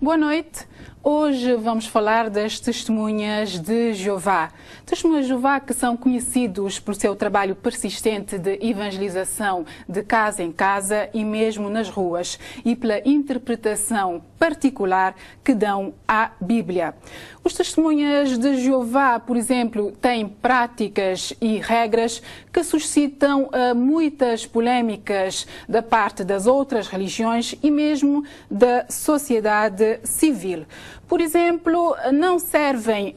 Boa noite. Hoje vamos falar das testemunhas de Jeová. Testemunhas de Jeová que são conhecidos por seu trabalho persistente de evangelização de casa em casa e mesmo nas ruas e pela interpretação particular que dão à Bíblia. Os testemunhas de Jeová, por exemplo, têm práticas e regras que suscitam muitas polémicas da parte das outras religiões e mesmo da sociedade civil. Por exemplo, não servem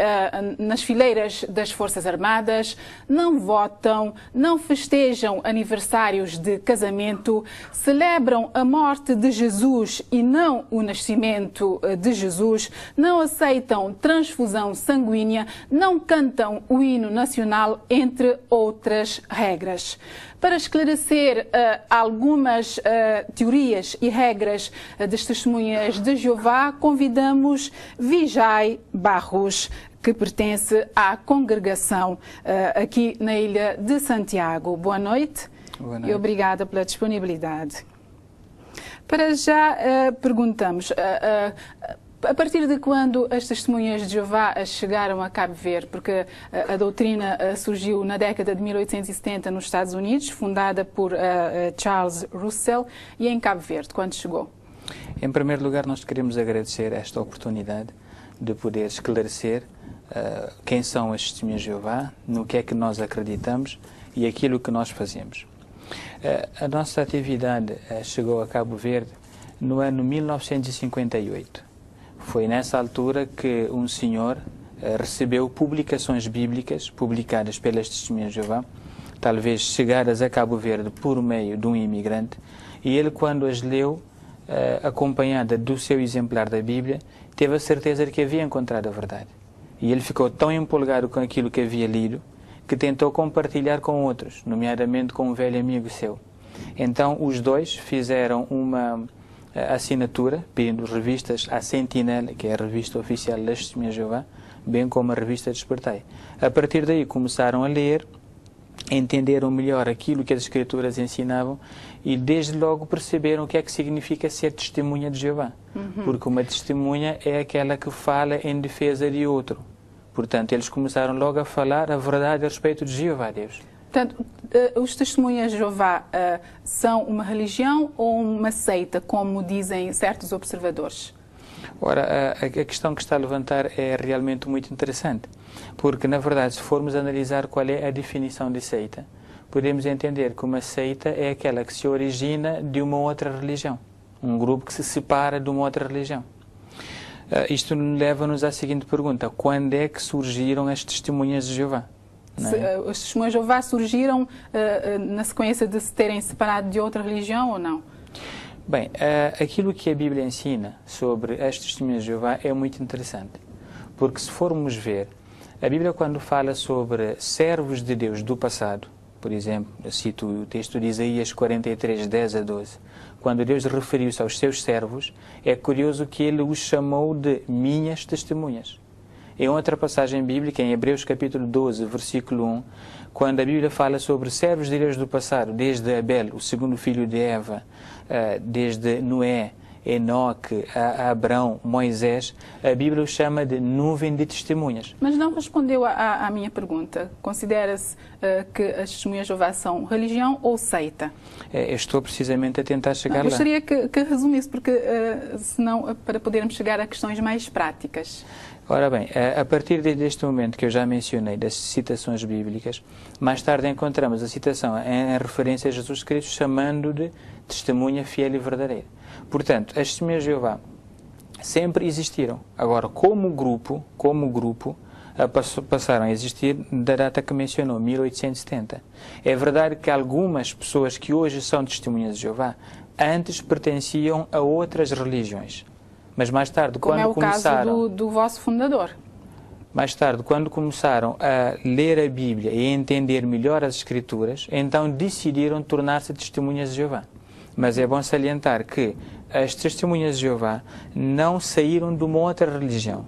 nas fileiras das Forças Armadas, não votam, não festejam aniversários de casamento, celebram a morte de Jesus e não o nascimento de Jesus, não aceitam transfusão sanguínea, não cantam o hino nacional, entre outras regras. Para esclarecer algumas teorias e regras das testemunhas de Jeová, convidamos Vijay Barros, que pertence à congregação aqui na Ilha de Santiago. Boa noite. Boa noite. E obrigada pela disponibilidade. Para já perguntamos, a partir de quando as testemunhas de Jeová chegaram a Cabo Verde? Porque a doutrina surgiu na década de 1870 nos Estados Unidos, fundada por Charles Russell, e em Cabo Verde, quando chegou? Em primeiro lugar, nós queremos agradecer esta oportunidade de poder esclarecer quem são as testemunhas de Jeová, no que é que nós acreditamos e aquilo que nós fazemos. A nossa atividade chegou a Cabo Verde no ano 1958. Foi nessa altura que um senhor recebeu publicações bíblicas publicadas pelas testemunhas de Jeová, talvez chegadas a Cabo Verde por meio de um imigrante, e ele, quando as leu, acompanhada do seu exemplar da Bíblia, teve a certeza de que havia encontrado a verdade. E ele ficou tão empolgado com aquilo que havia lido que tentou compartilhar com outros, nomeadamente com um velho amigo seu. Então, os dois fizeram uma assinatura, pedindo revistas à Sentinela, que é a revista oficial das Testemunhas de Jeová, bem como a revista Despertai. A partir daí começaram a ler, entenderam melhor aquilo que as Escrituras ensinavam e desde logo perceberam o que é que significa ser testemunha de Jeová. Porque uma testemunha é aquela que fala em defesa de outro. Portanto, eles começaram logo a falar a verdade a respeito de Jeová, Deus. Portanto, os testemunhas de Jeová são uma religião ou uma seita, como dizem certos observadores? Ora, a questão que está a levantar é realmente muito interessante, porque, na verdade, se formos analisar qual é a definição de seita, podemos entender que uma seita é aquela que se origina de uma outra religião, um grupo que se separa de uma outra religião. Isto leva-nos à seguinte pergunta: quando é que surgiram as testemunhas de Jeová? As testemunhas de Jeová surgiram na sequência de se terem separado de outra religião ou não? Bem, aquilo que a Bíblia ensina sobre as testemunhas de Jeová é muito interessante, porque se formos ver, a Bíblia, quando fala sobre servos de Deus do passado, por exemplo, eu cito o texto de Isaías 43, 10 a 12, quando Deus referiu-se aos seus servos, é curioso que ele os chamou de minhas testemunhas. Em outra passagem bíblica, em Hebreus capítulo 12, versículo 1, quando a Bíblia fala sobre servos de Deus do passado, desde Abel, o segundo filho de Eva, desde Noé, Enoque, Abrão, Moisés, a Bíblia o chama de nuvem de testemunhas. Mas não respondeu à minha pergunta. Considera-se que as testemunhas de Jeová são religião ou seita? Eu estou precisamente a tentar chegar lá. Gostaria que resumisse, porque senão, para podermos chegar a questões mais práticas. Ora bem, a partir deste momento que eu já mencionei das citações bíblicas, mais tarde encontramos a citação em referência a Jesus Cristo, chamando de testemunha fiel e verdadeira. Portanto, as testemunhas de Jeová sempre existiram. Agora, como grupo, passaram a existir da data que mencionou, 1870. É verdade que algumas pessoas que hoje são testemunhas de Jeová antes pertenciam a outras religiões. Mas mais tarde, como é o caso do vosso fundador. Mais tarde, quando começaram a ler a Bíblia e a entender melhor as Escrituras, então decidiram tornar-se testemunhas de Jeová. Mas é bom salientar que as testemunhas de Jeová não saíram de uma outra religião.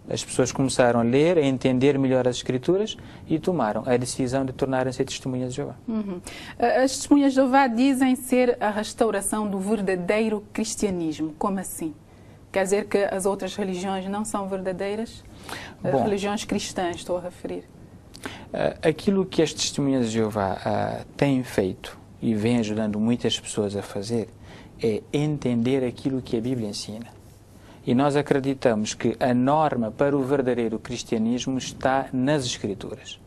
As pessoas começaram a ler, a entender melhor as Escrituras e tomaram a decisão de tornarem-se testemunhas de Jeová. As testemunhas de Jeová dizem ser a restauração do verdadeiro cristianismo. Como assim? Quer dizer que as outras religiões não são verdadeiras? Bom, religiões cristãs, estou a referir. Aquilo que as testemunhas de Jeová têm feito e vem ajudando muitas pessoas a fazer é entender aquilo que a Bíblia ensina. E nós acreditamos que a norma para o verdadeiro cristianismo está nas Escrituras.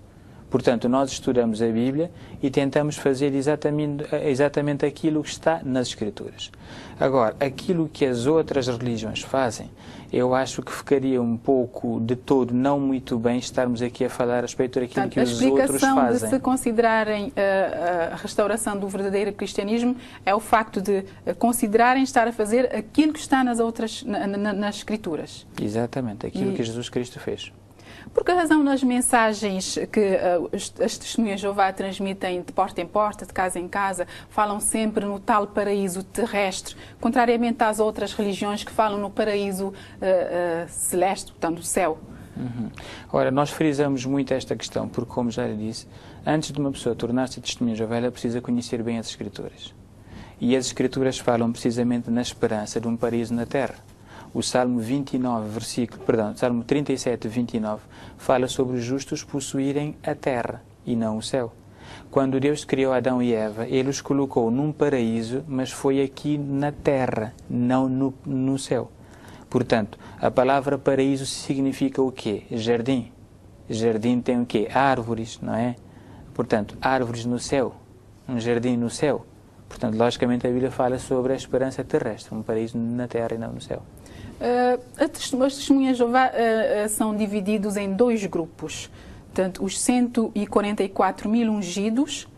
Portanto, nós estudamos a Bíblia e tentamos fazer exatamente aquilo que está nas Escrituras. Agora, aquilo que as outras religiões fazem, eu acho que ficaria um pouco de todo, não muito bem, estarmos aqui a falar a respeito daquilo que os outros fazem. A explicação de se considerarem a restauração do verdadeiro cristianismo é o facto de considerarem estar a fazer aquilo que está nas outras, nas Escrituras. Exatamente, aquilo que Jesus Cristo fez. Por que razão nas mensagens que as testemunhas de Jeová transmitem de porta em porta, de casa em casa, falam sempre no tal paraíso terrestre, contrariamente às outras religiões que falam no paraíso celeste, portanto, o céu? Ora, nós frisamos muito esta questão, porque, como já lhe disse, antes de uma pessoa tornar-se testemunha de Jeová, ela precisa conhecer bem as Escrituras. E as Escrituras falam precisamente na esperança de um paraíso na terra. O Salmo 37, 29, fala sobre os justos possuírem a terra e não o céu. Quando Deus criou Adão e Eva, Ele os colocou num paraíso, mas foi aqui na terra, não no céu. Portanto, a palavra paraíso significa o quê? Jardim. Jardim tem o quê? Árvores, não é? Portanto, árvores no céu, um jardim no céu. Portanto, logicamente a Bíblia fala sobre a esperança terrestre, um paraíso na terra e não no céu. As testemunhas de Jeová são divididos em dois grupos. Portanto, os 144 mil ungidos,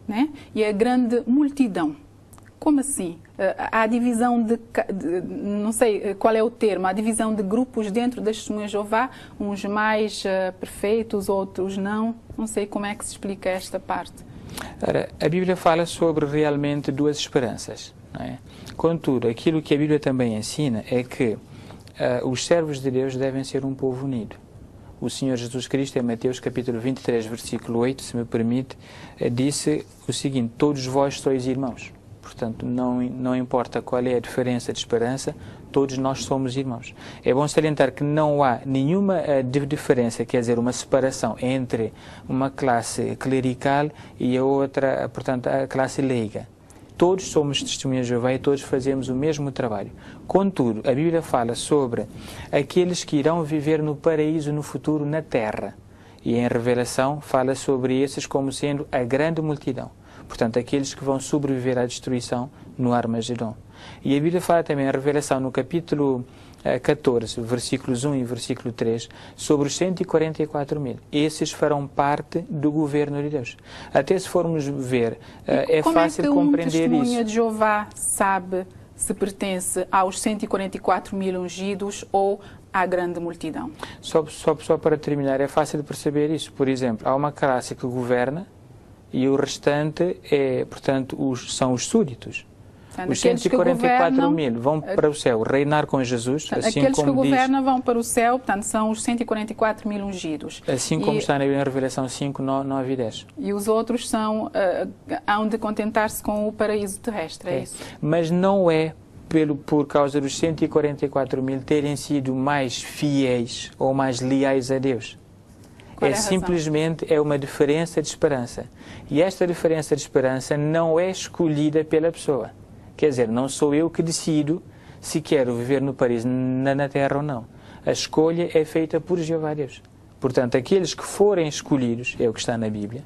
né? E a grande multidão. Como assim? Há a divisão não sei qual é o termo, há a divisão de grupos dentro das testemunhas de Jeová, uns mais perfeitos, outros não. Não sei como é que se explica esta parte. Ora, a Bíblia fala sobre realmente duas esperanças, não é? Contudo, aquilo que a Bíblia também ensina é que os servos de Deus devem ser um povo unido. O Senhor Jesus Cristo, em Mateus capítulo 23, versículo 8, se me permite, disse o seguinte: todos vós sois irmãos. Portanto, não importa qual é a diferença de esperança, todos nós somos irmãos. É bom salientar que não há nenhuma diferença, quer dizer, uma separação entre uma classe clerical e a outra, portanto, a classe leiga. Todos somos testemunhas de Jeová e todos fazemos o mesmo trabalho. Contudo, a Bíblia fala sobre aqueles que irão viver no paraíso no futuro na terra. E em Revelação fala sobre esses como sendo a grande multidão. Portanto, aqueles que vão sobreviver à destruição no Armagedon. E a Bíblia fala também em Revelação, no capítulo 14, versículos 1 e versículo 3, sobre os 144 mil. Esses farão parte do governo de Deus. Até se formos ver, é fácil compreender isso. Como é que uma testemunha de Jeová sabe se pertence aos 144 mil ungidos ou à grande multidão? Só para terminar, é fácil de perceber isso. Por exemplo, há uma classe que governa e o restante são os súditos. Portanto, os 144 mil vão para o céu reinar com Jesus, assim aqueles como que governam vão para o céu, portanto, são os 144 mil ungidos. Assim como está na Revelação 5, 9 e 10. E os outros hão de contentar-se com o paraíso terrestre, é isso? Mas não é por causa dos 144 mil terem sido mais fiéis ou mais leais a Deus. Simplesmente uma diferença de esperança. E esta diferença de esperança não é escolhida pela pessoa. Quer dizer, não sou eu que decido se quero viver no paraíso na terra ou não. A escolha é feita por Jeová Deus. Portanto, aqueles que forem escolhidos, é o que está na Bíblia,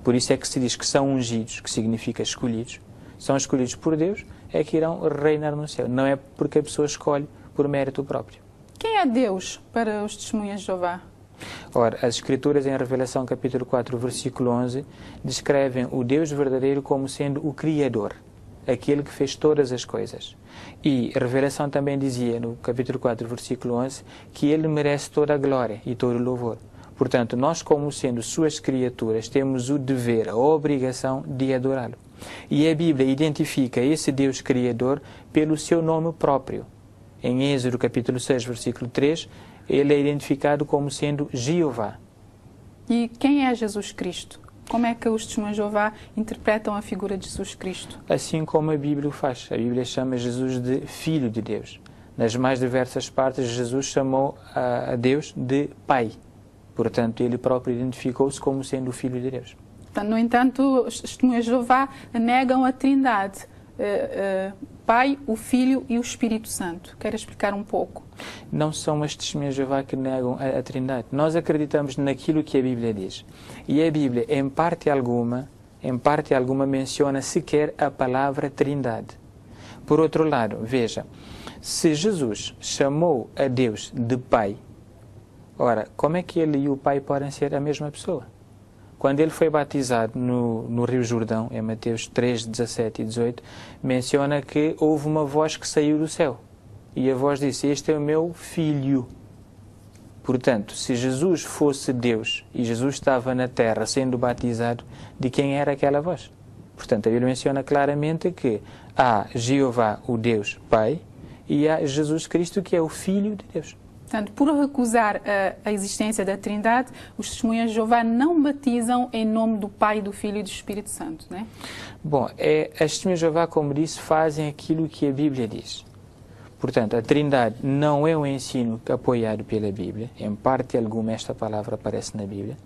por isso é que se diz que são ungidos, que significa escolhidos, são escolhidos por Deus, é que irão reinar no céu. Não é porque a pessoa escolhe por mérito próprio. Quem é Deus para os testemunhas de Jeová? Ora, as Escrituras em Revelação capítulo 4, versículo 11, descrevem o Deus verdadeiro como sendo o Criador, aquele que fez todas as coisas. E a Revelação também dizia, no capítulo 4, versículo 11, que Ele merece toda a glória e todo o louvor. Portanto, nós, como sendo suas criaturas, temos o dever, a obrigação de adorá-lo. E a Bíblia identifica esse Deus Criador pelo seu nome próprio. Em Êxodo capítulo 6, versículo 3, ele é identificado como sendo Jeová. E quem é Jesus Cristo? Como é que os testemunhos de Jeová interpretam a figura de Jesus Cristo? Assim como a Bíblia o faz. A Bíblia chama Jesus de Filho de Deus. Nas mais diversas partes, Jesus chamou a Deus de Pai. Portanto, ele próprio identificou-se como sendo o Filho de Deus. No entanto, os testemunhas de Jeová negam a Trindade, Pai, o Filho e o Espírito Santo. Quer explicar um pouco? Não são as testemunhas de Jeová que negam a Trindade. Nós acreditamos naquilo que a Bíblia diz. E a Bíblia, em parte alguma, menciona sequer a palavra Trindade. Por outro lado, veja, se Jesus chamou a Deus de Pai, ora, como é que ele e o Pai podem ser a mesma pessoa? Quando ele foi batizado no Rio Jordão, em Mateus 3, 17 e 18, menciona que houve uma voz que saiu do céu. E a voz disse, este é o meu filho. Portanto, se Jesus fosse Deus e Jesus estava na terra sendo batizado, de quem era aquela voz? Portanto, a Bíblia menciona claramente que há Jeová, o Deus Pai, e há Jesus Cristo, que é o Filho de Deus. Portanto, por recusar a existência da Trindade, os testemunhas de Jeová não batizam em nome do Pai, do Filho e do Espírito Santo, não é? Bom, as testemunhas de Jeová, como disse, fazem aquilo que a Bíblia diz. Portanto, a Trindade não é um ensino apoiado pela Bíblia. Em parte alguma esta palavra aparece na Bíblia.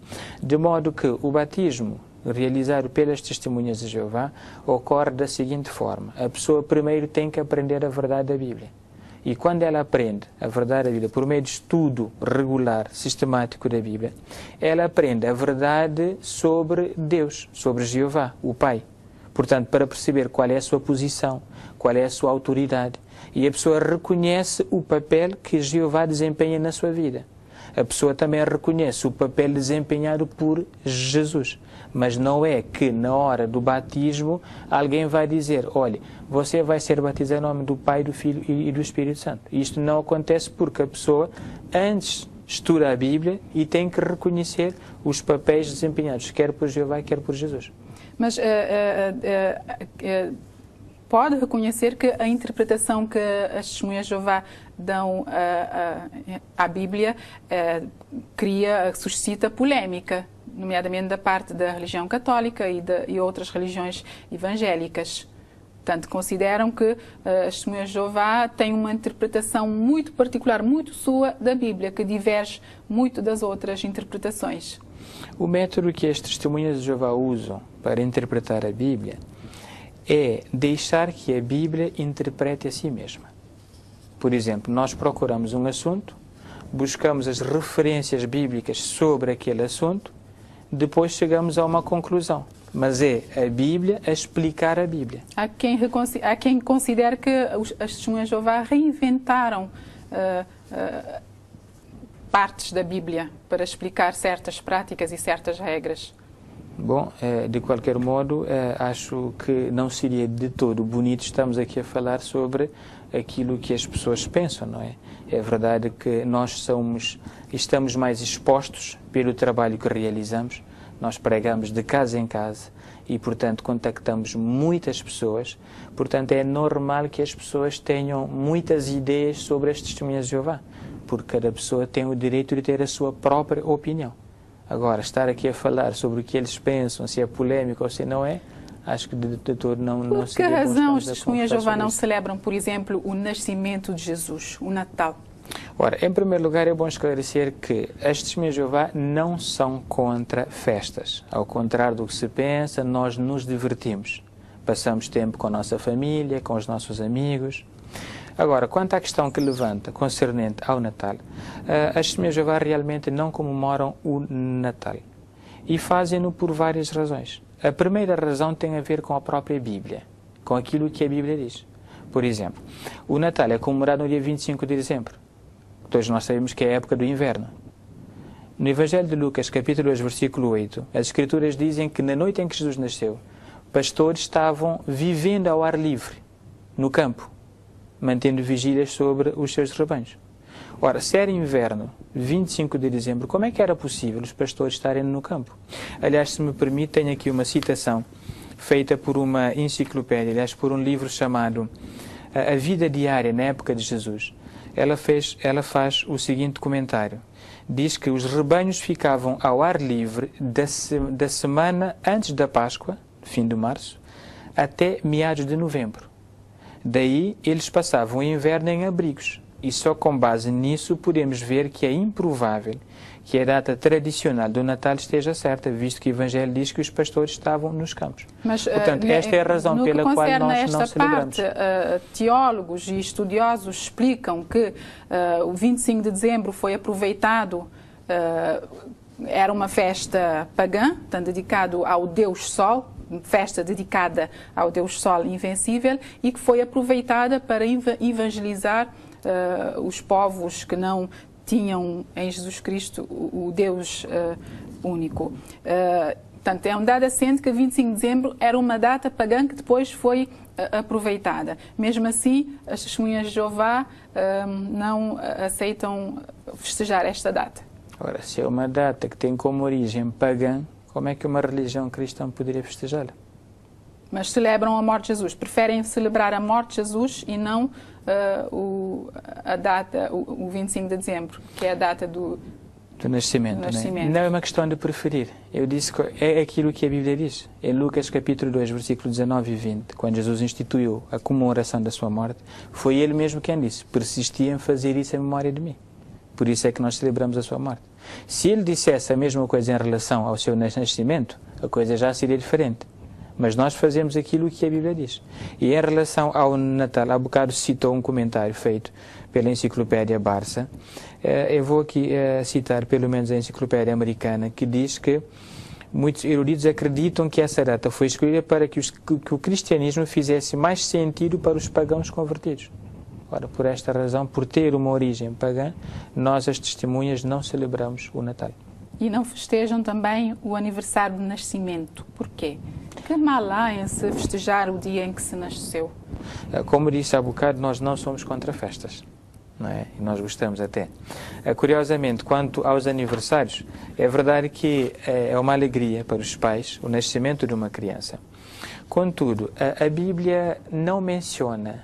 De modo que o batismo realizado pelas testemunhas de Jeová ocorre da seguinte forma. A pessoa primeiro tem que aprender a verdade da Bíblia. E quando ela aprende a verdade da Bíblia, por meio de estudo regular, sistemático da Bíblia, ela aprende a verdade sobre Deus, sobre Jeová, o Pai. Portanto, para perceber qual é a sua posição, qual é a sua autoridade. E a pessoa reconhece o papel que Jeová desempenha na sua vida. A pessoa também reconhece o papel desempenhado por Jesus. Mas não é que na hora do batismo alguém vai dizer, olha, você vai ser batizado em nome do Pai, do Filho e do Espírito Santo. Isto não acontece porque a pessoa antes estuda a Bíblia e tem que reconhecer os papéis desempenhados, quer por Jeová, quer por Jesus. Mas pode reconhecer que a interpretação que as testemunhas de Jeová dão à Bíblia suscita polémica, nomeadamente da parte da religião católica e outras religiões evangélicas. Portanto, consideram que as testemunhas de Jeová têm uma interpretação muito particular, muito sua da Bíblia, que diverge muito das outras interpretações. O método que as testemunhas de Jeová usam para interpretar a Bíblia é deixar que a Bíblia interprete a si mesma. Por exemplo, nós procuramos um assunto, buscamos as referências bíblicas sobre aquele assunto, depois chegamos a uma conclusão. Mas é a Bíblia a explicar a Bíblia. Há quem considere que as testemunhas de Jeová reinventaram partes da Bíblia para explicar certas práticas e certas regras. Bom, de qualquer modo, acho que não seria de todo bonito estamos aqui a falar sobre aquilo que as pessoas pensam, não é? É verdade que nós estamos mais expostos pelo trabalho que realizamos. Nós pregamos de casa em casa e, portanto, contactamos muitas pessoas. Portanto, é normal que as pessoas tenham muitas ideias sobre as testemunhas de Jeová, porque cada pessoa tem o direito de ter a sua própria opinião. Agora, estar aqui a falar sobre o que eles pensam, se é polêmico ou se não é, acho que de todo não seria bom. Por que razão as testemunhas de Jeová não celebram, por exemplo, o nascimento de Jesus, o Natal? Ora, em primeiro lugar, é bom esclarecer que as testemunhas de Jeová não são contra festas. Ao contrário do que se pensa, nós nos divertimos. Passamos tempo com a nossa família, com os nossos amigos. Agora, quanto à questão que levanta concernente ao Natal, as testemunhas de Jeová realmente não comemoram o Natal. E fazem-no por várias razões. A primeira razão tem a ver com a própria Bíblia, com aquilo que a Bíblia diz. Por exemplo, o Natal é comemorado no dia 25 de dezembro. Todos nós sabemos que é a época do inverno. No Evangelho de Lucas, capítulo 2, versículo 8, as Escrituras dizem que na noite em que Jesus nasceu, pastores estavam vivendo ao ar livre, no campo, mantendo vigílias sobre os seus rebanhos. Ora, se era inverno, 25 de dezembro, como é que era possível os pastores estarem no campo? Aliás, se me permite, tenho aqui uma citação feita por uma enciclopédia, aliás, por um livro chamado A Vida Diária na Época de Jesus. Ela faz o seguinte comentário. Diz que os rebanhos ficavam ao ar livre da semana antes da Páscoa, fim de março, até meados de novembro. Daí, eles passavam o inverno em abrigos, E só com base nisso podemos ver que é improvável que a data tradicional do Natal esteja certa, visto que o Evangelho diz que os pastores estavam nos campos. Mas, portanto, esta é a razão pela qual nós não celebramos. Teólogos e estudiosos explicam que o 25 de dezembro foi aproveitado, era uma festa pagã, dedicado ao Deus Sol, festa dedicada ao Deus Sol invencível, e que foi aproveitada para evangelizar os povos que não tinham em Jesus Cristo o Deus único. Portanto, é um dado assente que 25 de dezembro era uma data pagã que depois foi aproveitada. Mesmo assim, as testemunhas de Jeová não aceitam festejar esta data. Ora, se é uma data que tem como origem pagã, como é que uma religião cristã poderia festejá-la? Mas celebram a morte de Jesus. Preferem celebrar a morte de Jesus e não a data, o 25 de dezembro, que é a data do nascimento. Né? Não é uma questão de preferir. Eu disse que é aquilo que a Bíblia diz. Em Lucas capítulo 2, versículo 19 e 20, quando Jesus instituiu a comemoração da sua morte, foi Ele mesmo quem disse: persistia em fazer isso em memória de mim. Por isso é que nós celebramos a sua morte. Se Ele dissesse a mesma coisa em relação ao seu nascimento, a coisa já seria diferente. Mas nós fazemos aquilo que a Bíblia diz. E em relação ao Natal, há bocado citou um comentário feito pela Enciclopédia Barça. Eu vou aqui citar pelo menos a Enciclopédia Americana, que diz que muitos eruditos acreditam que essa data foi escolhida para que o cristianismo fizesse mais sentido para os pagãos convertidos. Ora, por esta razão, por ter uma origem pagã, nós, as testemunhas, não celebramos o Natal. E não festejam também o aniversário de nascimento. Porquê? Que mal há em se festejar o dia em que se nasceu? Como disse há bocado, nós não somos contra festas. Não é? E nós gostamos até. Curiosamente, quanto aos aniversários, é verdade que é uma alegria para os pais o nascimento de uma criança. Contudo, a Bíblia não menciona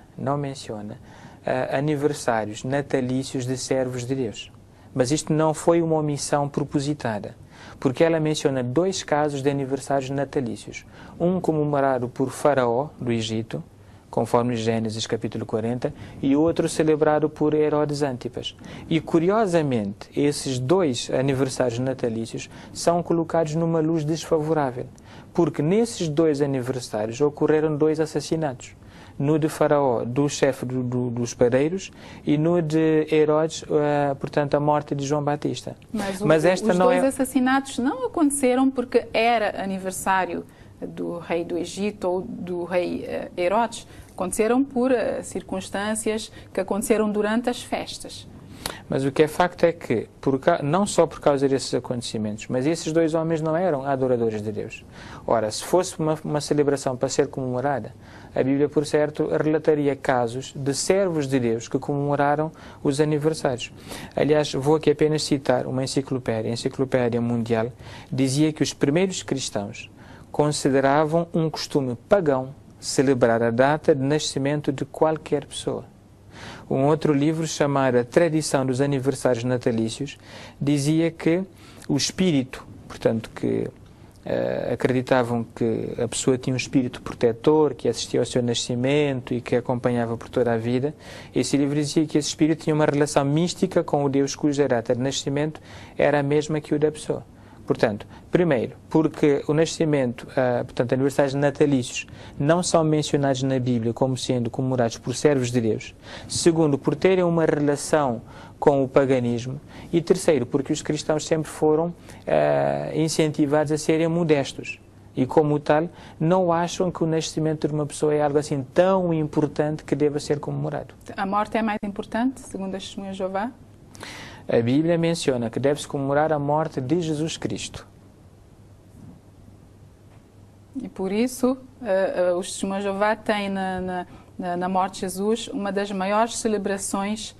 aniversários natalícios de servos de Deus. Mas isto não foi uma omissão propositada, porque ela menciona 2 casos de aniversários natalícios. Um comemorado por Faraó, do Egito, conforme Gênesis capítulo 40, e outro celebrado por Herodes Antipas. E, curiosamente, esses 2 aniversários natalícios são colocados numa luz desfavorável, porque nesses 2 aniversários ocorreram 2 assassinatos. No de Faraó, do chefe dos padeiros, e no de Herodes, portanto, a morte de João Batista. Mas esta os 2 assassinatos não aconteceram porque era aniversário do rei do Egito ou do rei Herodes. Aconteceram por circunstâncias que aconteceram durante as festas. Mas o que é facto é que, não só por causa desses acontecimentos, mas esses 2 homens não eram adoradores de Deus. Ora, se fosse uma celebração para ser comemorada, a Bíblia, por certo, relataria casos de servos de Deus que comemoraram os aniversários. Aliás, vou aqui apenas citar uma enciclopédia, a Enciclopédia Mundial, dizia que os primeiros cristãos consideravam um costume pagão celebrar a data de nascimento de qualquer pessoa. Um outro livro, chamado A Tradição dos Aniversários Natalícios, dizia que o espírito, portanto, que acreditavam que a pessoa tinha um espírito protetor, que assistia ao seu nascimento e que acompanhava por toda a vida. Esse livro dizia que esse espírito tinha uma relação mística com o Deus cuja data de nascimento era a mesma que o da pessoa. Portanto, primeiro, porque o nascimento, portanto, aniversários natalícios não são mencionados na Bíblia como sendo comemorados por servos de Deus. Segundo, por terem uma relação com o paganismo. E terceiro, porque os cristãos sempre foram incentivados a serem modestos. E como tal, não acham que o nascimento de uma pessoa é algo assim tão importante que deva ser comemorado. A morte é mais importante, segundo as testemunhas de Jeová? A Bíblia menciona que deve-se comemorar a morte de Jesus Cristo. E por isso, os testemunhos de Jeová têm na morte de Jesus uma das maiores celebrações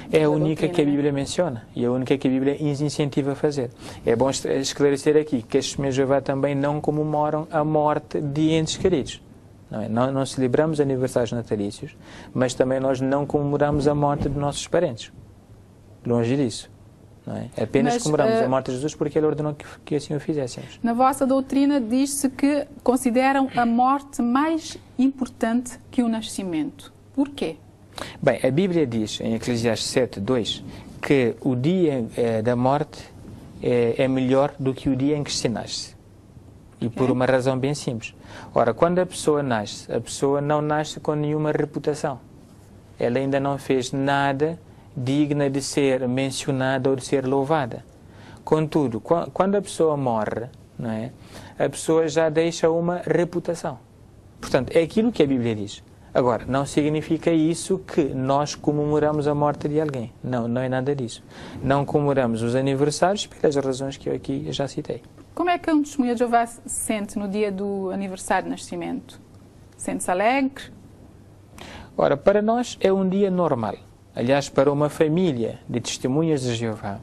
é a única que a Bíblia menciona e a única que a Bíblia incentiva a fazer. É bom esclarecer aqui que as testemunhas de Jeová também não comemoram a morte de entes queridos. Não celebramos aniversários natalícios, mas também nós não comemoramos a morte de nossos parentes. Longe disso. Não é? Apenas comemoramos a morte de Jesus porque Ele ordenou que assim o fizéssemos. Na vossa doutrina diz-se que consideram a morte mais importante que o nascimento. Por quê? Bem, a Bíblia diz, em Eclesiastes 7:2, que o dia da morte é melhor do que o dia em que se nasce. E por uma razão bem simples. Ora, quando a pessoa nasce, a pessoa não nasce com nenhuma reputação. Ela ainda não fez nada digna de ser mencionada ou de ser louvada. Contudo, quando a pessoa morre, não é, a pessoa já deixa uma reputação. Portanto, é aquilo que a Bíblia diz. Agora, não significa isso que nós comemoramos a morte de alguém. Não, não é nada disso. Não comemoramos os aniversários pelas razões que eu aqui já citei. Como é que um testemunha de Jeová se sente no dia do aniversário de nascimento? Sente-se alegre? Ora, para nós é um dia normal. Aliás, para uma família de testemunhas de Jeová,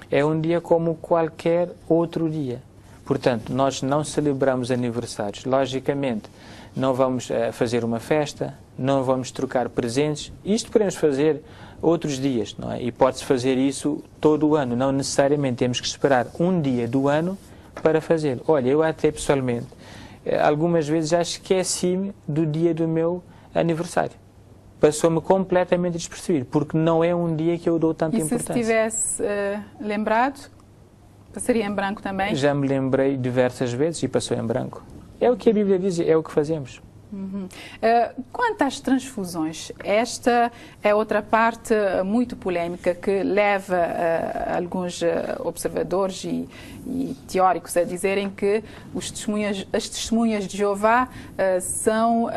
é um dia como qualquer outro dia. Portanto, nós não celebramos aniversários. Logicamente, não vamos fazer uma festa, não vamos trocar presentes. Isto podemos fazer outros dias, não é? E pode-se fazer isso todo o ano. Não necessariamente temos que esperar um dia do ano para fazê-lo. Olha, eu até pessoalmente, algumas vezes já esqueci-me do dia do meu aniversário. Passou-me completamente despercebido, porque não é um dia que eu dou tanta importância. E se tivesse lembrado, passaria em branco também? Já me lembrei diversas vezes e passou em branco. É o que a Bíblia diz, é o que fazemos. Quanto às transfusões, esta é outra parte muito polémica que leva alguns observadores e teóricos a dizerem que as testemunhas de Jeová são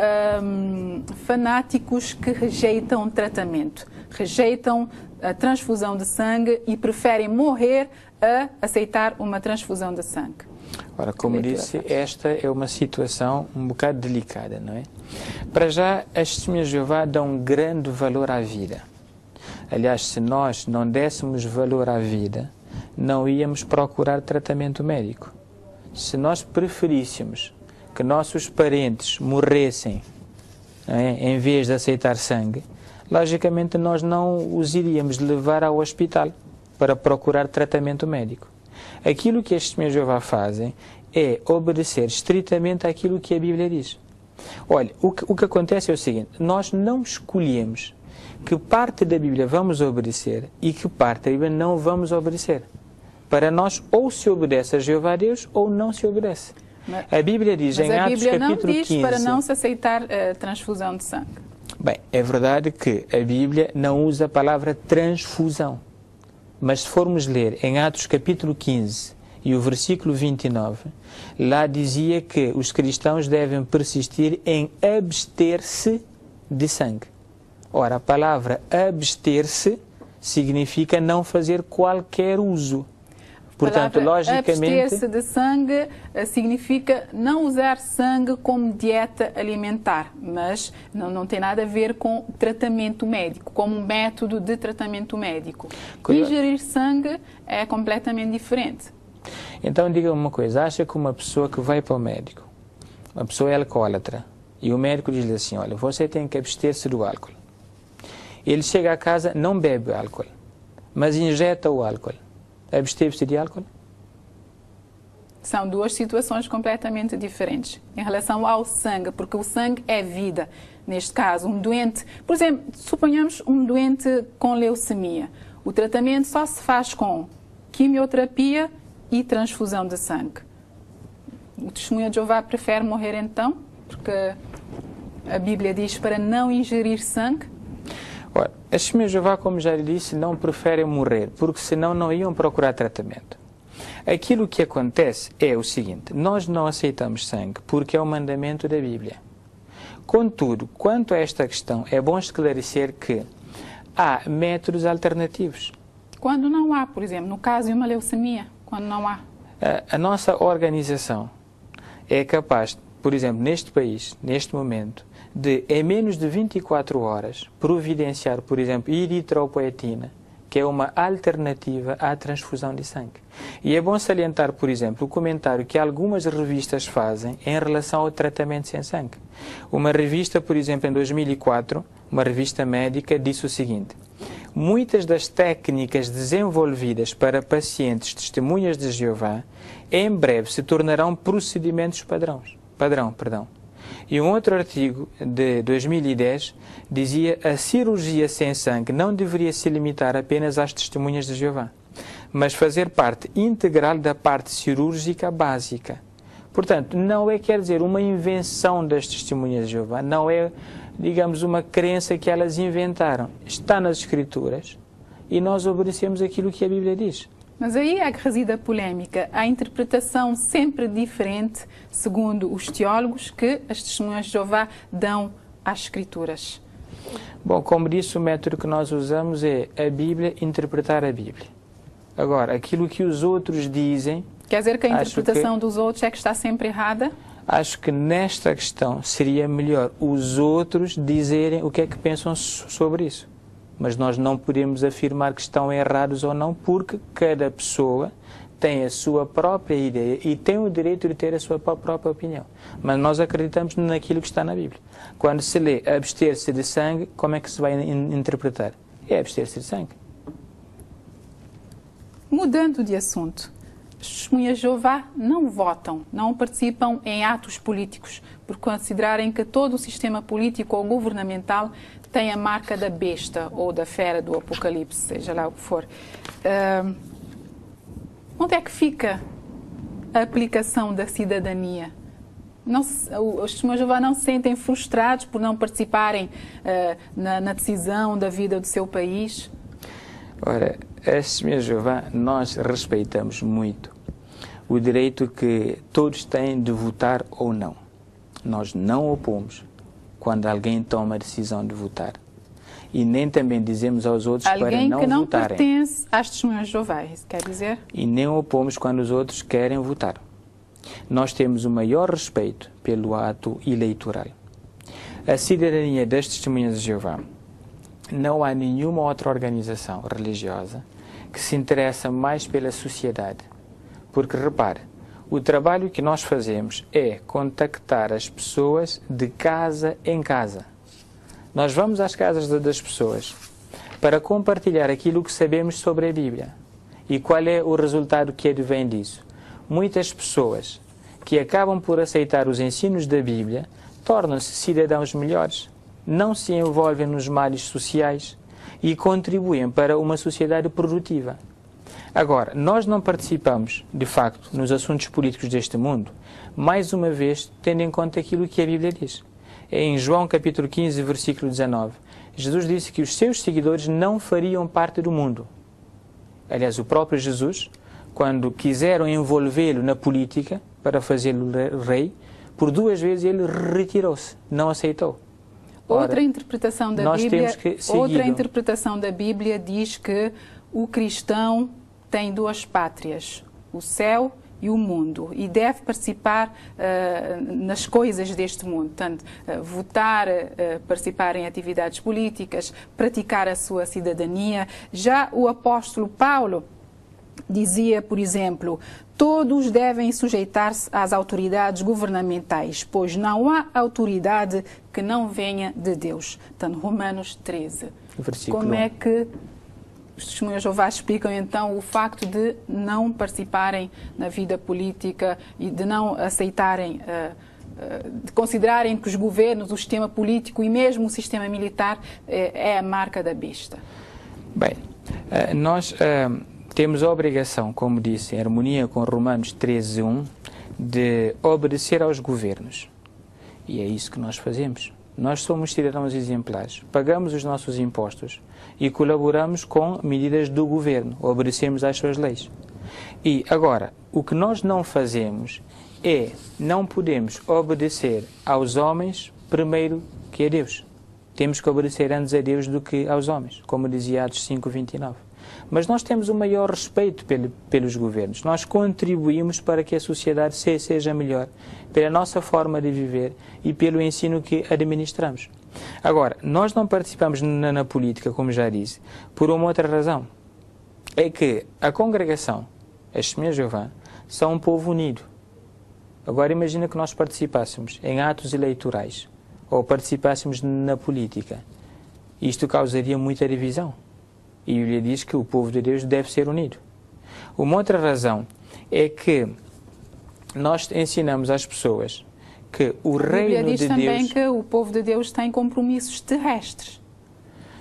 fanáticos que rejeitam tratamento, rejeitam a transfusão de sangue e preferem morrer a aceitar uma transfusão de sangue. Ora, como disse, esta é uma situação um bocado delicada, não é? Para já, as testemunhas de Jeová dão grande valor à vida. Aliás, se nós não dessemos valor à vida, não íamos procurar tratamento médico. Se nós preferíssemos que nossos parentes morressem, não é, em vez de aceitar sangue, logicamente nós não os iríamos levar ao hospital para procurar tratamento médico. Aquilo que as testemunhas de Jeová fazem é obedecer estritamente àquilo que a Bíblia diz. Olha, o que acontece é o seguinte: nós não escolhemos que parte da Bíblia vamos obedecer e que parte da Bíblia não vamos obedecer. Para nós, ou se obedece a Jeová a Deus, ou não se obedece. A Bíblia diz em Atos capítulo 15... Mas a Bíblia não diz para não se aceitar transfusão de sangue. Bem, é verdade que a Bíblia não usa a palavra transfusão. Mas se formos ler em Atos capítulo 15 e o versículo 29, lá dizia que os cristãos devem persistir em abster-se de sangue. Ora, a palavra abster-se significa não fazer qualquer uso. Portanto, logicamente... Abster-se de sangue significa não usar sangue como dieta alimentar, mas não tem nada a ver com tratamento médico, como um método de tratamento médico. Ingerir sangue é completamente diferente. Então, diga-me uma coisa, acha que uma pessoa que vai para o médico, uma pessoa é alcoólatra, e o médico diz-lhe assim, olha, você tem que abster-se do álcool. Ele chega a casa, não bebe álcool, mas injeta o álcool. Absteve-se de álcool? São duas situações completamente diferentes em relação ao sangue, porque o sangue é vida. Neste caso, um doente, por exemplo, suponhamos um doente com leucemia. O tratamento só se faz com quimioterapia e transfusão de sangue. O testemunho de Jeová prefere morrer então, porque a Bíblia diz para não ingerir sangue. Ora, as testemunhas de Jeová, como já lhe disse, não preferem morrer, porque senão não iam procurar tratamento. Aquilo que acontece é o seguinte: nós não aceitamos sangue porque é o mandamento da Bíblia. Contudo, quanto a esta questão, é bom esclarecer que há métodos alternativos. Quando não há, por exemplo, no caso de uma leucemia, quando não há? A nossa organização é capaz, por exemplo, neste país, neste momento, de, em menos de 24 horas, providenciar, por exemplo, eritropoetina, que é uma alternativa à transfusão de sangue. E é bom salientar, por exemplo, o comentário que algumas revistas fazem em relação ao tratamento sem sangue. Uma revista, por exemplo, em 2004, uma revista médica, disse o seguinte: muitas das técnicas desenvolvidas para pacientes testemunhas de Jeová, em breve se tornarão procedimentos padrão. E um outro artigo de 2010 dizia que a cirurgia sem sangue não deveria se limitar apenas às testemunhas de Jeová, mas fazer parte integral da parte cirúrgica básica. Portanto, não é, quer dizer, uma invenção das testemunhas de Jeová, não é, digamos, uma crença que elas inventaram. Está nas Escrituras e nós obedecemos aquilo que a Bíblia diz. Mas aí é que reside a polêmica, a interpretação sempre diferente, segundo os teólogos, que as testemunhas de Jeová dão às Escrituras. Bom, como disse, o método que nós usamos é a Bíblia, interpretar a Bíblia. Agora, aquilo que os outros dizem... Quer dizer que a interpretação dos outros é que está sempre errada? Acho que nesta questão seria melhor os outros dizerem o que é que pensam sobre isso. Mas nós não podemos afirmar que estão errados ou não, porque cada pessoa tem a sua própria ideia e tem o direito de ter a sua própria opinião. Mas nós acreditamos naquilo que está na Bíblia. Quando se lê abster-se de sangue, como é que se vai interpretar? É abster-se de sangue. Mudando de assunto, as testemunhas de Jeová não votam, não participam em atos políticos, por considerarem que todo o sistema político ou governamental tem a marca da besta ou da fera do Apocalipse, seja lá o que for. Onde é que fica a aplicação da cidadania? Os testemunhas de Jeová não se sentem frustrados por não participarem na decisão da vida do seu país? Ora, as testemunhas de Jeová, nós respeitamos muito o direito que todos têm de votar ou não. Nós não opomos quando alguém toma a decisão de votar. E nem também dizemos aos outros para não votarem. Alguém que não pertence às testemunhas de Jeová, isso quer dizer? E nem opomos quando os outros querem votar. Nós temos o maior respeito pelo ato eleitoral. A cidadania das testemunhas de Jeová, não há nenhuma outra organização religiosa que se interessa mais pela sociedade. Porque, repare, o trabalho que nós fazemos é contactar as pessoas de casa em casa. Nós vamos às casas das pessoas para compartilhar aquilo que sabemos sobre a Bíblia. E qual é o resultado que advém disso? Muitas pessoas que acabam por aceitar os ensinos da Bíblia tornam-se cidadãos melhores, não se envolvem nos males sociais e contribuem para uma sociedade produtiva. Agora, nós não participamos, de facto, nos assuntos políticos deste mundo, mais uma vez, tendo em conta aquilo que a Bíblia diz. Em João capítulo 15, versículo 19, Jesus disse que os seus seguidores não fariam parte do mundo. Aliás, o próprio Jesus, quando quiseram envolvê-lo na política para fazê-lo rei, por 2 vezes ele retirou-se, não aceitou. Outra interpretação da Bíblia diz que o cristão tem 2 pátrias, o céu e o mundo, e deve participar nas coisas deste mundo, portanto, votar, participar em atividades políticas, praticar a sua cidadania. Já o apóstolo Paulo dizia, por exemplo, todos devem sujeitar-se às autoridades governamentais, pois não há autoridade que não venha de Deus. Portanto, Romanos 13. Como é que os testemunhas de Jeová explicam, então, o facto de não participarem na vida política e de não aceitarem, de considerarem que os governos, o sistema político e mesmo o sistema militar é a marca da besta? Bem, nós temos a obrigação, como disse, em harmonia com Romanos 13:1, de obedecer aos governos. E é isso que nós fazemos. Nós somos cidadãos exemplares, pagamos os nossos impostos e colaboramos com medidas do governo, obedecemos às suas leis. E agora, o que nós não fazemos é, não podemos obedecer aos homens primeiro que a Deus. Temos que obedecer antes a Deus do que aos homens, como dizia Atos 5:29. Mas nós temos o maior respeito pelos governos. Nós contribuímos para que a sociedade seja melhor, pela nossa forma de viver e pelo ensino que administramos. Agora, nós não participamos na política, como já disse, por uma outra razão. É que a congregação, as testemunhas de Jeová, são um povo unido. Agora imagina que nós participássemos em atos eleitorais ou participássemos na política. Isto causaria muita divisão. E a Bíblia diz que o povo de Deus deve ser unido. Uma outra razão é que nós ensinamos às pessoas que o reino de Deus... A Bíblia diz também que o povo de Deus tem compromissos terrestres,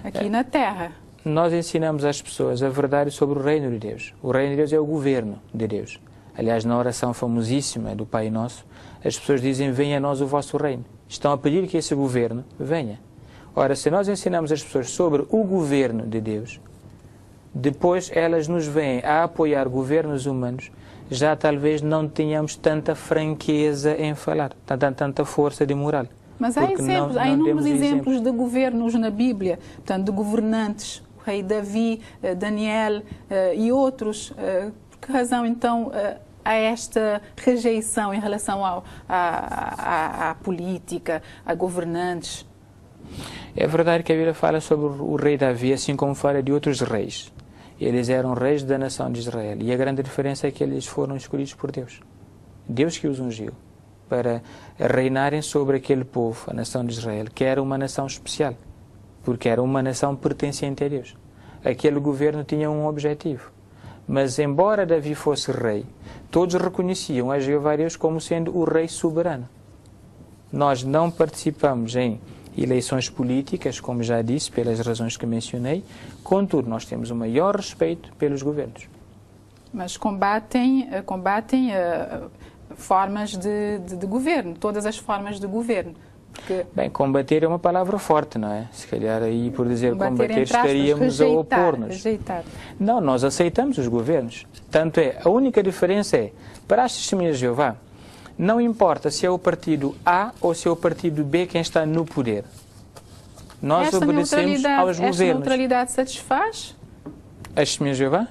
aqui na terra. Nós ensinamos às pessoas a verdade sobre o reino de Deus. O reino de Deus é o governo de Deus. Aliás, na oração famosíssima do Pai Nosso, as pessoas dizem: venha a nós o vosso reino. Estão a pedir que esse governo venha. Ora, se nós ensinamos as pessoas sobre o governo de Deus, depois elas nos vêm a apoiar governos humanos, já talvez não tenhamos tanta franqueza em falar, tanta força de moral. Mas há exemplos, há inúmeros exemplos de governos na Bíblia, portanto, de governantes, o rei Davi, Daniel e outros. Por que razão, então, há esta rejeição em relação à política, a governantes? É verdade que a Bíblia fala sobre o rei Davi, assim como fala de outros reis. Eles eram reis da nação de Israel. E a grande diferença é que eles foram escolhidos por Deus. Deus que os ungiu para reinarem sobre aquele povo, a nação de Israel, que era uma nação especial, porque era uma nação pertencente a Deus. Aquele governo tinha um objetivo. Mas, embora Davi fosse rei, todos reconheciam a Jeová Deus como sendo o rei soberano. Nós não participamos em eleições políticas, como já disse, pelas razões que mencionei. Contudo, nós temos o maior respeito pelos governos. Mas combatem formas de governo, todas as formas de governo. Porque... Bem, combater é uma palavra forte, não é? Se calhar aí, por dizer combater, estaríamos a opor-nos. Rejeitar. Não, nós aceitamos os governos. Tanto é, a única diferença é, para as testemunhas de Jeová, não importa se é o partido A ou se é o partido B quem está no poder. Nós obedecemos aos governos. Esta neutralidade satisfaz? As testemunhas de Jeová?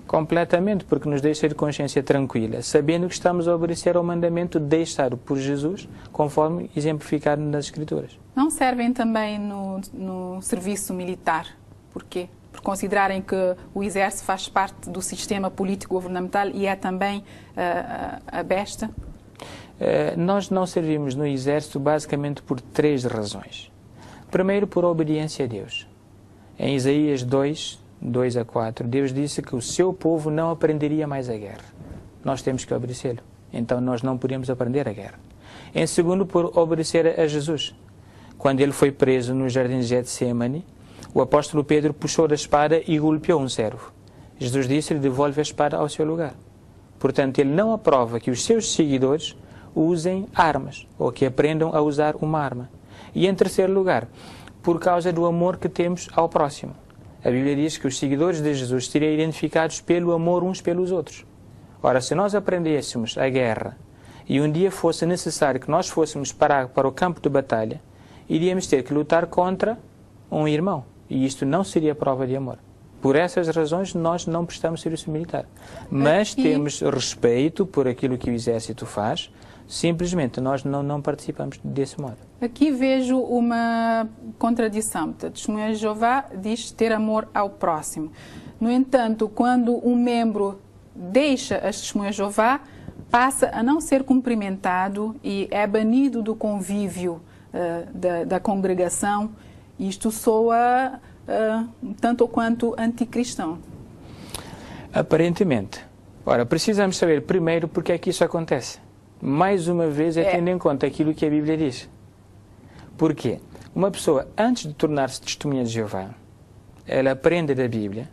Completamente, porque nos deixa de consciência tranquila, sabendo que estamos a obedecer ao mandamento deixado por Jesus, conforme exemplificado nas Escrituras. Não servem também no serviço militar? Porquê? Por considerarem que o exército faz parte do sistema político-governamental e é também a besta? Nós não servimos no exército basicamente por 3 razões. Primeiro, por obediência a Deus. Em Isaías 2 a 4, Deus disse que o seu povo não aprenderia mais a guerra. Nós temos que obedecê-lo. Então nós não podemos aprender a guerra. Em segundo, por obedecer a Jesus. Quando ele foi preso no jardim de Getsemane, o apóstolo Pedro puxou da espada e golpeou um servo. Jesus disse-lhe: devolve a espada ao seu lugar. Portanto, ele não aprova que os seus seguidores usem armas, ou que aprendam a usar uma arma. E em terceiro lugar, por causa do amor que temos ao próximo. A Bíblia diz que os seguidores de Jesus seriam identificados pelo amor uns pelos outros. Ora, se nós aprendêssemos a guerra e um dia fosse necessário que nós fôssemos para o campo de batalha, iríamos ter que lutar contra um irmão. E isto não seria prova de amor. Por essas razões, nós não prestamos serviço militar. Mas temos respeito por aquilo que o Exército faz. Simplesmente, nós não participamos desse modo. Aqui vejo uma contradição. A Testemunha de Jeová diz ter amor ao próximo. No entanto, quando um membro deixa as Testemunhas de Jeová, passa a não ser cumprimentado e é banido do convívio da congregação. Isto soa tanto quanto anticristão. Aparentemente. Ora, precisamos saber primeiro porque é que isso acontece. Mais uma vez, tendo em conta aquilo que a Bíblia diz. Porquê? Uma pessoa, antes de tornar-se testemunha de Jeová, ela aprende da Bíblia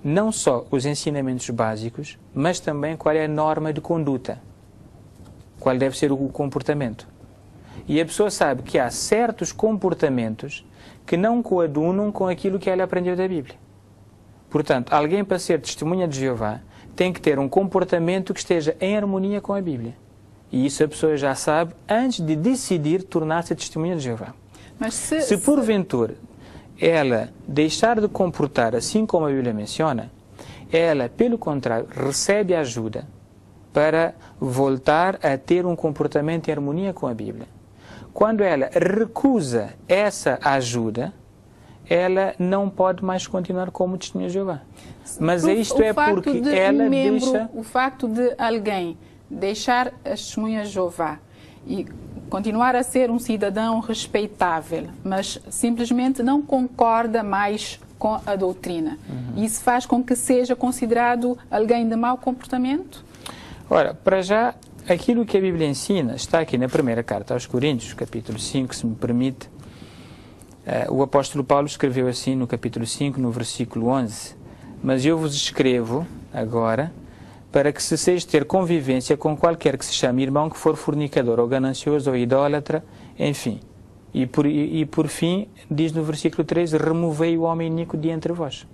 não só os ensinamentos básicos, mas também qual é a norma de conduta, qual deve ser o comportamento. E a pessoa sabe que há certos comportamentos que não coadunam com aquilo que ela aprendeu da Bíblia. Portanto, alguém para ser testemunha de Jeová tem que ter um comportamento que esteja em harmonia com a Bíblia. E isso a pessoa já sabe antes de decidir tornar-se testemunha de Jeová. Mas se porventura ela deixar de comportar assim como a Bíblia menciona, ela, pelo contrário, recebe ajuda para voltar a ter um comportamento em harmonia com a Bíblia. Quando ela recusa essa ajuda, ela não pode mais continuar como testemunha de Jeová. Mas isto é porque ela deixa... O facto de alguém deixar as testemunhas de Jeová e continuar a ser um cidadão respeitável, mas simplesmente não concorda mais com a doutrina. Isso faz com que seja considerado alguém de mau comportamento? Ora, para já, aquilo que a Bíblia ensina está aqui na primeira carta aos Coríntios, capítulo 5, se me permite. O apóstolo Paulo escreveu assim no capítulo 5, no versículo 11: mas eu vos escrevo agora para que cesseis de ter convivência com qualquer que se chame irmão que for fornicador, ou ganancioso, ou idólatra, enfim. E por fim, diz no versículo 13, removei o homem iníquo de entre vós.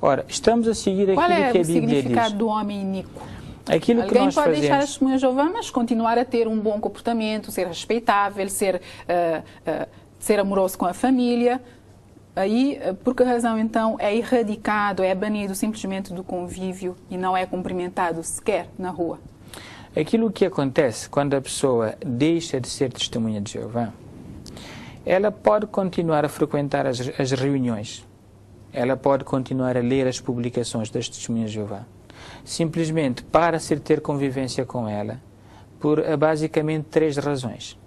Ora, estamos a seguir aquilo que a Bíblia diz. Qual é o significado do homem iníquo? Aquilo que Alguém nós pode fazemos... deixar as testemunhas de Jeová, mas continuar a ter um bom comportamento, ser respeitável, ser amoroso com a família. Aí, por que razão, então, é erradicado, é banido simplesmente do convívio e não é cumprimentado sequer na rua? Aquilo que acontece quando a pessoa deixa de ser testemunha de Jeová, ela pode continuar a frequentar as reuniões, ela pode continuar a ler as publicações das testemunhas de Jeová, simplesmente para-se ter convivência com ela por basicamente 3 razões.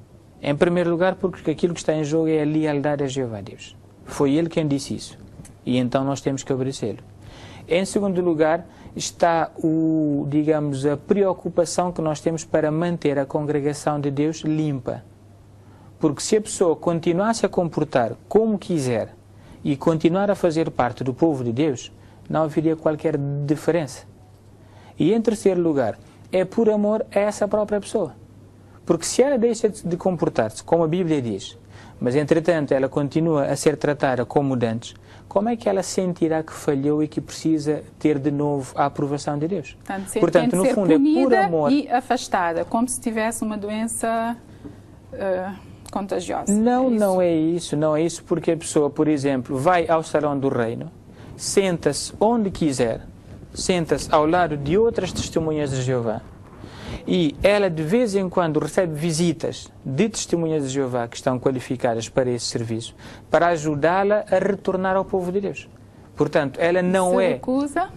Em primeiro lugar, porque aquilo que está em jogo é a lealdade a Jeová Deus. Foi Ele quem disse isso. E então nós temos que obedecê-lo. Em segundo lugar, está a preocupação que nós temos para manter a congregação de Deus limpa. Porque se a pessoa continuasse a comportar como quiser e continuar a fazer parte do povo de Deus, não haveria qualquer diferença. E em terceiro lugar, é por amor a essa própria pessoa. Porque se ela deixa de comportar-se como a Bíblia diz, mas entretanto ela continua a ser tratada como dantes, como é que ela sentirá que falhou e que precisa ter de novo a aprovação de Deus? Portanto, no fundo é por amor e afastada, como se tivesse uma doença contagiosa. Não, não é isso, porque a pessoa, por exemplo, vai ao salão do reino, senta-se onde quiser, senta-se ao lado de outras testemunhas de Jeová, e ela de vez em quando recebe visitas de testemunhas de Jeová que estão qualificadas para esse serviço, para ajudá-la a retornar ao povo de Deus. Portanto, ela não Se recusa?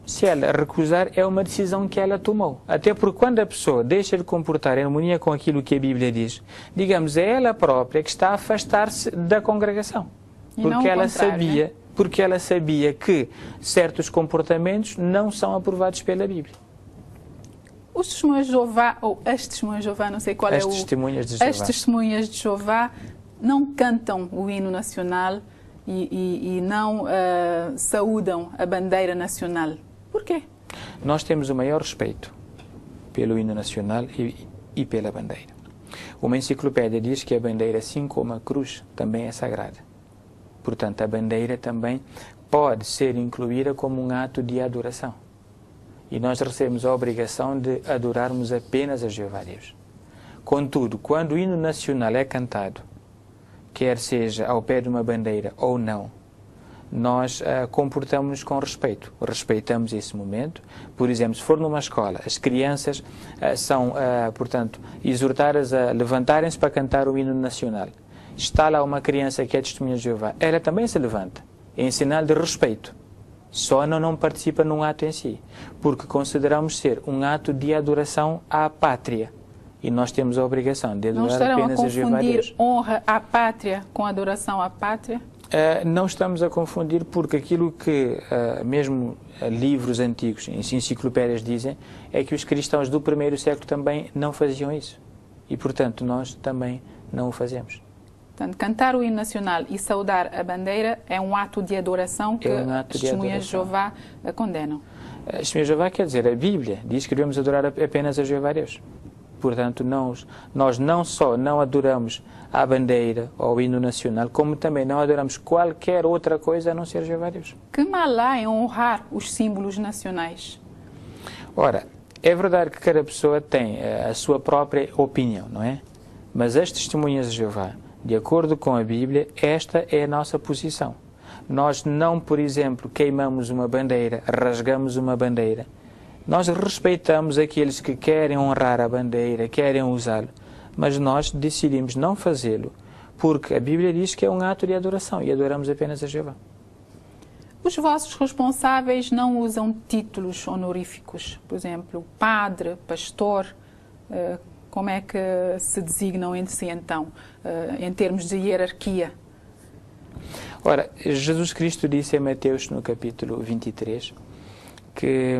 Se ela recusar, é uma decisão que ela tomou. Até porque quando a pessoa deixa de comportar em harmonia com aquilo que a Bíblia diz, digamos, é ela própria que está a afastar-se da congregação. Porque ela sabia que certos comportamentos não são aprovados pela Bíblia. Os testemunhas de Jeová, ou as testemunhas de Jeová, não sei qual as testemunhas de Jeová. As testemunhas de Jeová não cantam o hino nacional e não saúdam a bandeira nacional. Por quê? Nós temos o maior respeito pelo hino nacional e pela bandeira. Uma enciclopédia diz que a bandeira, assim como a cruz, também é sagrada. Portanto, a bandeira também pode ser incluída como um ato de adoração. E nós recebemos a obrigação de adorarmos apenas a Jeová Deus. Contudo, quando o hino nacional é cantado, quer seja ao pé de uma bandeira ou não, nós comportamos-nos com respeito. Respeitamos esse momento. Por exemplo, se for numa escola, as crianças são, portanto, exortadas a levantarem-se para cantar o hino nacional. Está lá uma criança que é testemunha de Jeová, ela também se levanta, em sinal de respeito. Só não participa num ato em si, porque consideramos ser um ato de adoração à pátria. E nós temos a obrigação de adorar apenas a Jeová Deus. Não estarão a confundir honra à pátria com adoração à pátria? Não estamos a confundir, porque aquilo que mesmo livros antigos, enciclopédias dizem, é que os cristãos do primeiro século também não faziam isso. E, portanto, nós também não o fazemos. Portanto, cantar o hino nacional e saudar a bandeira é um ato de adoração que as testemunhas de Jeová condenam. As testemunhas de Jeová quer dizer, a Bíblia diz que devemos adorar apenas a Jeová Deus. Portanto, nós não só não adoramos a bandeira ou o hino nacional, como também não adoramos qualquer outra coisa a não ser Jeová Deus. Que mal há em honrar os símbolos nacionais? Ora, é verdade que cada pessoa tem a sua própria opinião, não é? Mas as testemunhas de Jeová, de acordo com a Bíblia, esta é a nossa posição. Nós não, por exemplo, queimamos uma bandeira, rasgamos uma bandeira. Nós respeitamos aqueles que querem honrar a bandeira, querem usá-lo, mas nós decidimos não fazê-lo, porque a Bíblia diz que é um ato de adoração e adoramos apenas a Jeová. Os vossos responsáveis não usam títulos honoríficos, por exemplo, padre, pastor. Como é que se designam entre si, então, em termos de hierarquia? Ora, Jesus Cristo disse em Mateus, no capítulo 23, que,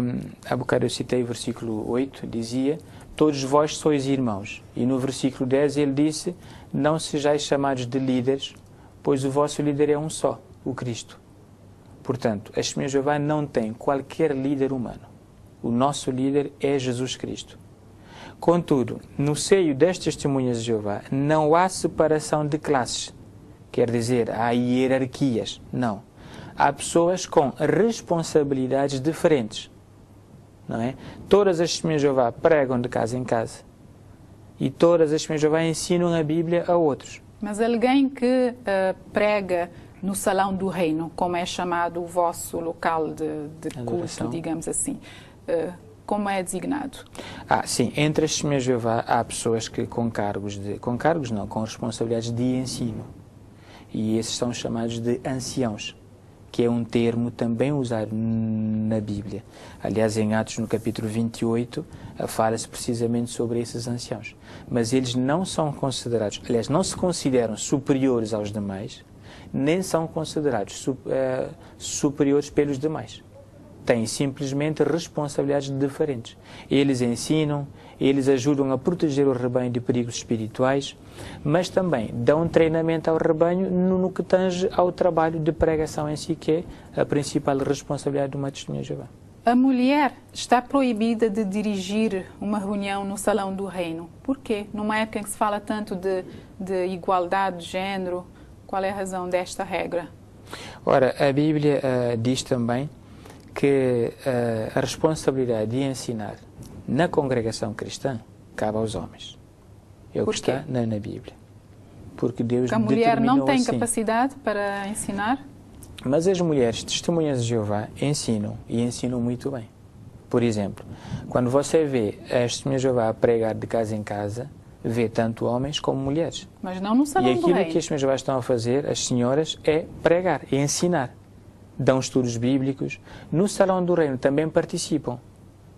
há bocado eu citei o versículo 8, dizia: todos vós sois irmãos. E no versículo 10 ele disse: não sejais chamados de líderes, pois o vosso líder é um só, o Cristo. Portanto, a Testemunha de Jeová não tem qualquer líder humano. O nosso líder é Jesus Cristo. Contudo, no seio das Testemunhas de Jeová não há separação de classes. Quer dizer, há hierarquias. Não. Há pessoas com responsabilidades diferentes. Não é? Todas as Testemunhas de Jeová pregam de casa em casa. E todas as Testemunhas de Jeová ensinam a Bíblia a outros. Mas alguém que prega no Salão do Reino, como é chamado o vosso local de culto, digamos assim, como é designado? Sim, entre as Testemunhas de Jeová há pessoas que com responsabilidades de ensino. E esses são chamados de anciãos, que é um termo também usado na Bíblia. Aliás, em Atos, no capítulo 28, fala-se precisamente sobre esses anciãos. Mas eles não são considerados, aliás, não se consideram superiores aos demais, nem são considerados superiores pelos demais. Têm simplesmente responsabilidades diferentes. Eles ensinam, eles ajudam a proteger o rebanho de perigos espirituais, mas também dão treinamento ao rebanho no que tange ao trabalho de pregação em si, que é a principal responsabilidade de uma Testemunha de Jeová. A mulher está proibida de dirigir uma reunião no Salão do Reino. Por quê? Numa época em que se fala tanto de igualdade de género, qual é a razão desta regra? Ora, a Bíblia diz também que a responsabilidade de ensinar na congregação cristã cabe aos homens. É o que está na Bíblia. Porque Deus determinou assim. A mulher não tem capacidade para ensinar? Mas as mulheres testemunhas de Jeová ensinam, e ensinam muito bem. Por exemplo, quando você vê as testemunhas de Jeová a pregar de casa em casa, vê tanto homens como mulheres. Mas não no Salão do Reino. E aquilo que as testemunhas de Jeová estão a fazer, as senhoras, é pregar, é ensinar. Dão estudos bíblicos. No Salão do Reino também participam.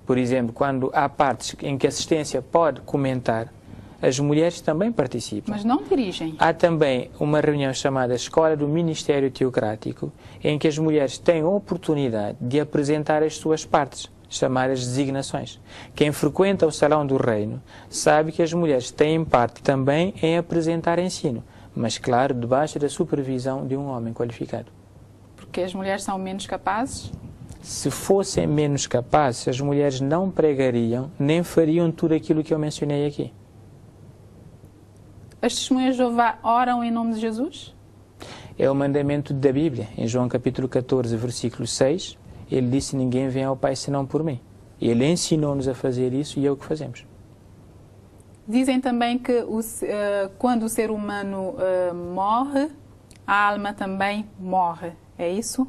Por exemplo, quando há partes em que a assistência pode comentar, as mulheres também participam. Mas não dirigem. Há também uma reunião chamada Escola do Ministério Teocrático, em que as mulheres têm a oportunidade de apresentar as suas partes, chamadas designações. Quem frequenta o Salão do Reino sabe que as mulheres têm parte também em apresentar ensino, mas, claro, debaixo da supervisão de um homem qualificado. Porque as mulheres são menos capazes? Se fossem menos capazes, as mulheres não pregariam, nem fariam tudo aquilo que eu mencionei aqui. As testemunhas de Jeová oram em nome de Jesus? É o mandamento da Bíblia. Em João capítulo 14, versículo 6, ele disse: ninguém vem ao Pai senão por mim. Ele ensinou-nos a fazer isso e é o que fazemos. Dizem também que quando o ser humano morre, a alma também morre. É isso?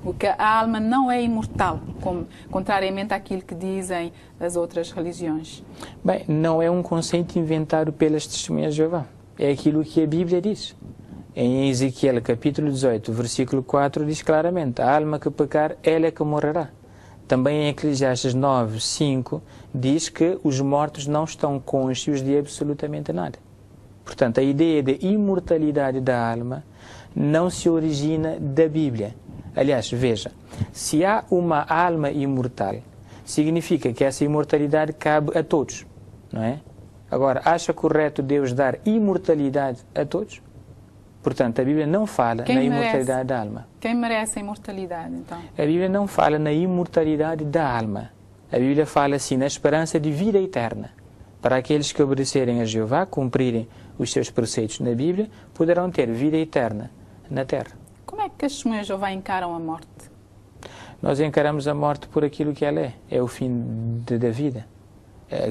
Porque a alma não é imortal, contrariamente àquilo que dizem as outras religiões. Bem, não é um conceito inventado pelas testemunhas de Jeová. É aquilo que a Bíblia diz. Em Ezequiel capítulo 18, versículo 4, diz claramente: a alma que pecar, ela é que morrerá. Também em Eclesiastes 9, 5, diz que os mortos não estão cônscios de absolutamente nada. Portanto, a ideia de imortalidade da alma não se origina da Bíblia. Aliás, veja, se há uma alma imortal, significa que essa imortalidade cabe a todos, não é? Agora, acha correto Deus dar imortalidade a todos? Portanto, a Bíblia não fala na imortalidade da alma. Quem merece a imortalidade, então? A Bíblia não fala na imortalidade da alma. A Bíblia fala, assim, na esperança de vida eterna. Para aqueles que obedecerem a Jeová, cumprirem os seus preceitos na Bíblia, poderão ter vida eterna na terra. Como é que as testemunhas de Jeová encaram a morte? Nós encaramos a morte por aquilo que ela é o fim da vida.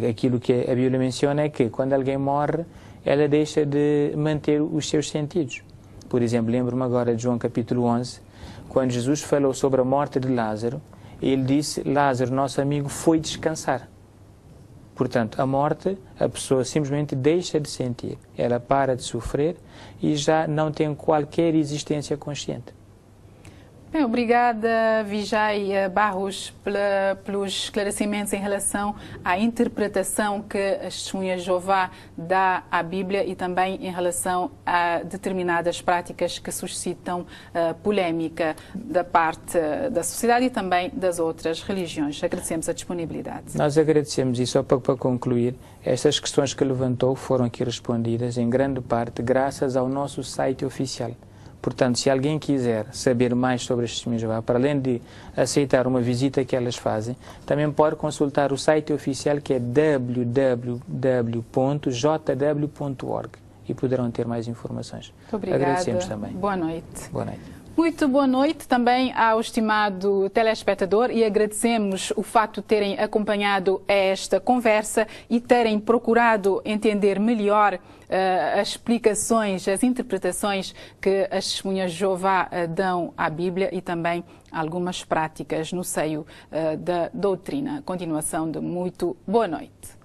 Aquilo que a Bíblia menciona é que quando alguém morre, ela deixa de manter os seus sentidos. Por exemplo, lembro-me agora de João capítulo 11, quando Jesus falou sobre a morte de Lázaro, ele disse: Lázaro, nosso amigo, foi descansar. Portanto, a morte, a pessoa simplesmente deixa de sentir, ela para de sofrer e já não tem qualquer existência consciente. Bem, obrigada, Vijay Barros, pelos esclarecimentos em relação à interpretação que as testemunhas de Jeová dá à Bíblia e também em relação a determinadas práticas que suscitam polémica da parte da sociedade e também das outras religiões. Agradecemos a disponibilidade. Nós agradecemos, e só para concluir, estas questões que levantou foram aqui respondidas em grande parte graças ao nosso site oficial. Portanto, se alguém quiser saber mais sobre as testemunhas de Jeová, para além de aceitar uma visita que elas fazem, também pode consultar o site oficial, que é www.jw.org, e poderão ter mais informações. Muito obrigada. Agradecemos também. Boa noite. Boa noite. Muito boa noite também ao estimado telespectador e agradecemos o facto de terem acompanhado esta conversa e terem procurado entender melhor as explicações, as interpretações que as testemunhas de Jeová dão à Bíblia e também algumas práticas no seio da doutrina. Continuação de muito boa noite.